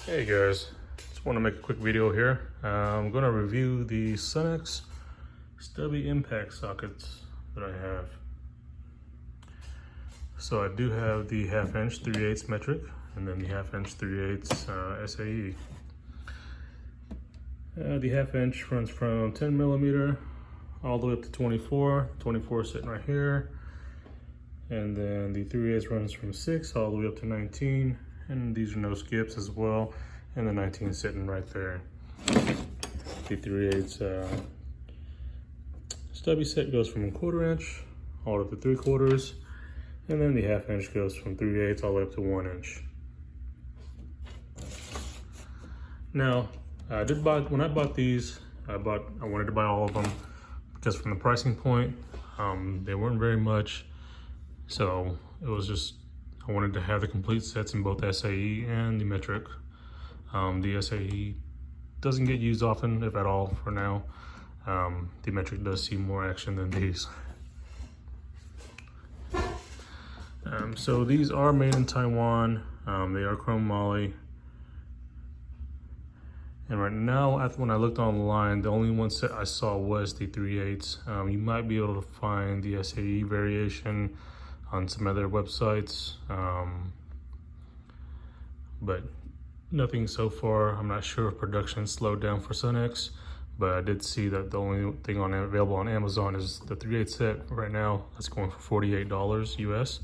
Hey guys, just want to make a quick video here. I'm going to review the Sunex Stubby impact sockets that I have. So I do have the 1/2 inch 3/8 metric and then the 1/2 inch 3/8 SAE. The 1/2 inch runs from 10 millimeter all the way up to 24. 24 sitting right here. And then the 3/8 runs from 6 all the way up to 19. And these are no skips as well. And the 19 sitting right there. The 3/8 stubby set goes from 1/4 inch all the way up to 3/4. And then the 1/2 inch goes from 3/8 all the way up to 1 inch. Now, when I bought these, I wanted to buy all of them because from the pricing point, they weren't very much. So it was just, I wanted to have the complete sets in both SAE and the metric. The SAE doesn't get used often, if at all, for now. The metric does see more action than these. So these are made in Taiwan. They are chrome moly. And right now, when I looked online, the only one set I saw was the 3/8. You might be able to find the SAE variation on some other websites, but nothing so far. I'm not sure if production slowed down for Sunex, but I did see that the only thing available on Amazon is the 3/8 set right now. That's going for $48 US.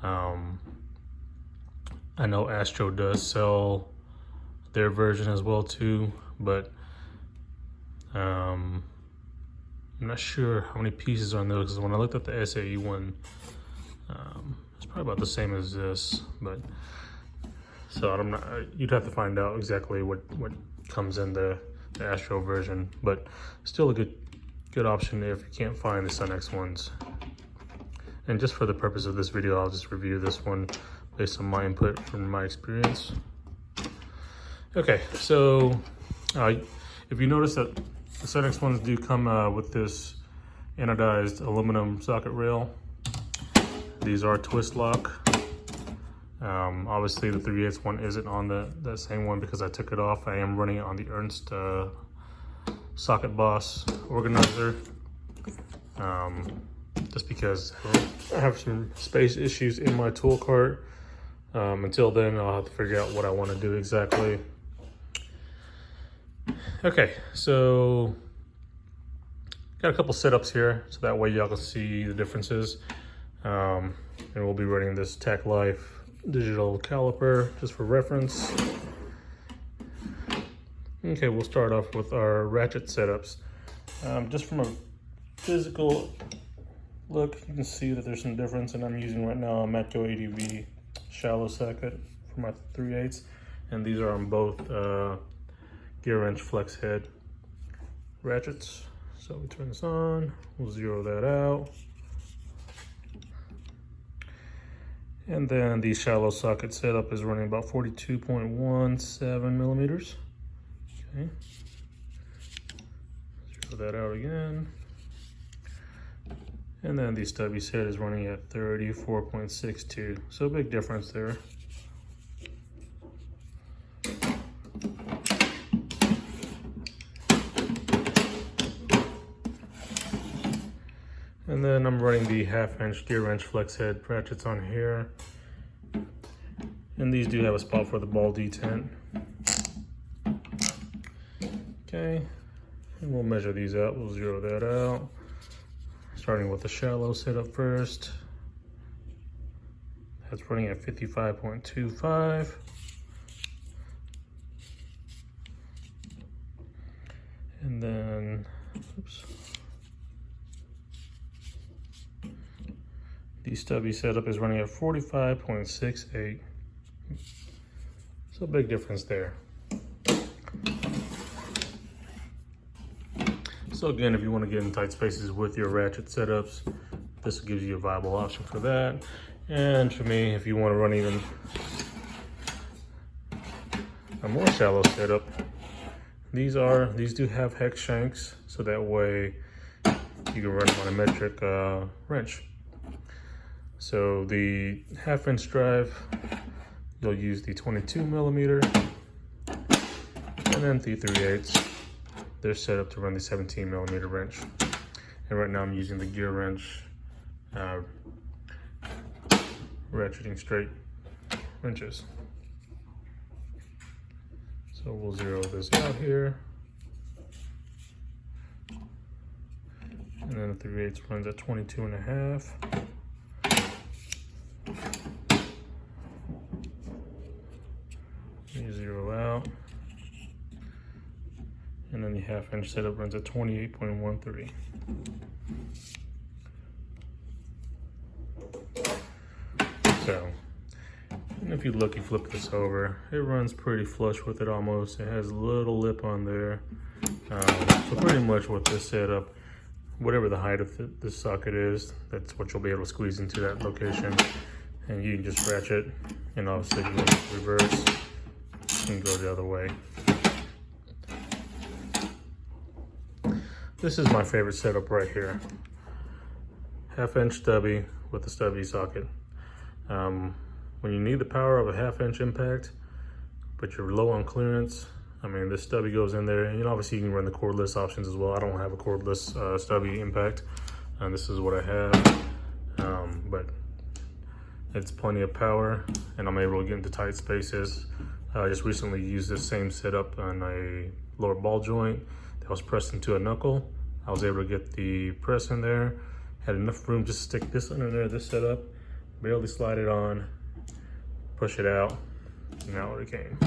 I know Astro does sell their version as well too, but I'm not sure how many pieces are on those, because when I looked at the SAE one, it's probably about the same as this, but so I'm not. You'd have to find out exactly what comes in the Astro version, but still a good option if you can't find the Sunex ones. And just for the purpose of this video, I'll just review this one based on my input from my experience. Okay, so if you notice that the Sunex ones do come with this anodized aluminum socket rail. These are twist lock. Obviously the 3/8 one isn't on that same one because I took it off. I am running it on the Ernst Socket Boss organizer. Just because I have some space issues in my tool cart. Until then, I'll have to figure out what I want to do exactly. Okay, so got a couple setups here, so that way y'all can see the differences. And we'll be running this Tack Life digital caliper just for reference. Okay, we'll start off with our ratchet setups. Just from a physical look, you can see that there's some difference, and I'm using right now a Matco ADV shallow socket for my 3/8, and these are on both gear wrench flex head ratchets. So we turn this on, we'll zero that out. And then the shallow socket setup is running about 42.17 millimeters. Okay. Zero that out again. And then the stubby set is running at 34.62. So a big difference there. And then I'm running the 1/2 inch gear wrench flex head ratchets on here. And these do have a spot for the ball detent. Okay, and we'll measure these out. We'll zero that out. Starting with the shallow setup first. That's running at 55.25. And then, oops. The stubby setup is running at 45.68. So big difference there. So again, if you want to get in tight spaces with your ratchet setups, this gives you a viable option for that. And for me, if you want to run even a more shallow setup, these do have hex shanks, so that way you can run them on a metric wrench. So the 1/2 inch drive, you'll use the 22 millimeter, And then the 3/8. They're set up to run the 17mm wrench. And right now I'm using the gear wrench, ratcheting straight wrenches. So we'll zero this out here. And then the 3/8 runs at 22.5. You zero out. And then the 1/2 inch setup runs at 28.13. So, and if you look, you flip this over, it runs pretty flush with it almost. It has a little lip on there. So pretty much with this setup, whatever the height of this socket is, that's what you'll be able to squeeze into that location. And you can just ratchet, and obviously if you want to reverse, you can go the other way. This is my favorite setup right here. 1/2 inch stubby with the stubby socket. When you need the power of a 1/2 inch impact, but you're low on clearance, I mean, this stubby goes in there, and obviously you can run the cordless options as well. I don't have a cordless stubby impact, and this is what I have. But it's plenty of power, and I'm able to get into tight spaces. I just recently used this same setup on a lower ball joint that was pressed into a knuckle. I was able to get the press in there, had enough room just to stick this under there, this setup, barely slide it on, push it out, and out it came.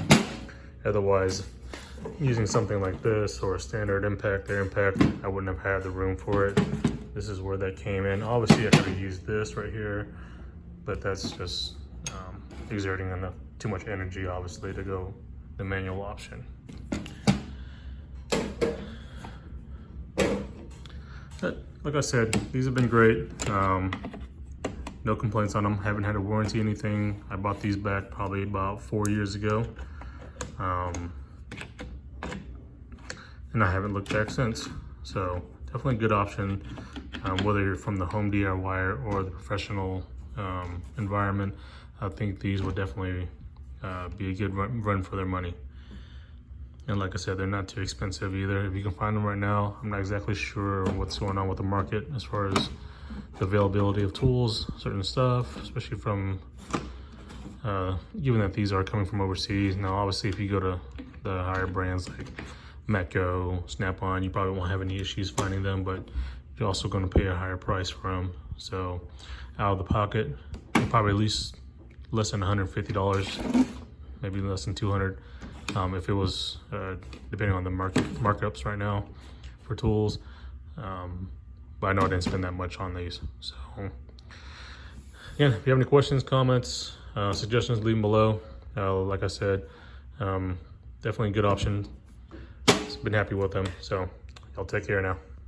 Otherwise, using something like this or a standard impact, air impact, I wouldn't have had the room for it. This is where that came in. Obviously, I could have used this right here, but that's just exerting too much energy, obviously, to go the manual option. But like I said, these have been great. No complaints on them. Haven't had a warranty, anything. I bought these back probably about 4 years ago. And I haven't looked back since. So definitely a good option, whether you're from the home DIY or the professional environment. I think these would definitely be a good run for their money. And like I said, they're not too expensive either. If you can find them right now, I'm not exactly sure what's going on with the market as far as the availability of tools, certain stuff, especially from, given that these are coming from overseas. Now, obviously, if you go to the higher brands like Matco, Snap-on, you probably won't have any issues finding them, but you're also going to pay a higher price for them. So out of the pocket, probably at least less than $150, maybe less than $200. If it was, depending on the markups right now for tools. But I know I didn't spend that much on these. So, yeah, if you have any questions, comments, suggestions, leave them below. Like I said, definitely a good option. Been happy with them. So, y'all take care now.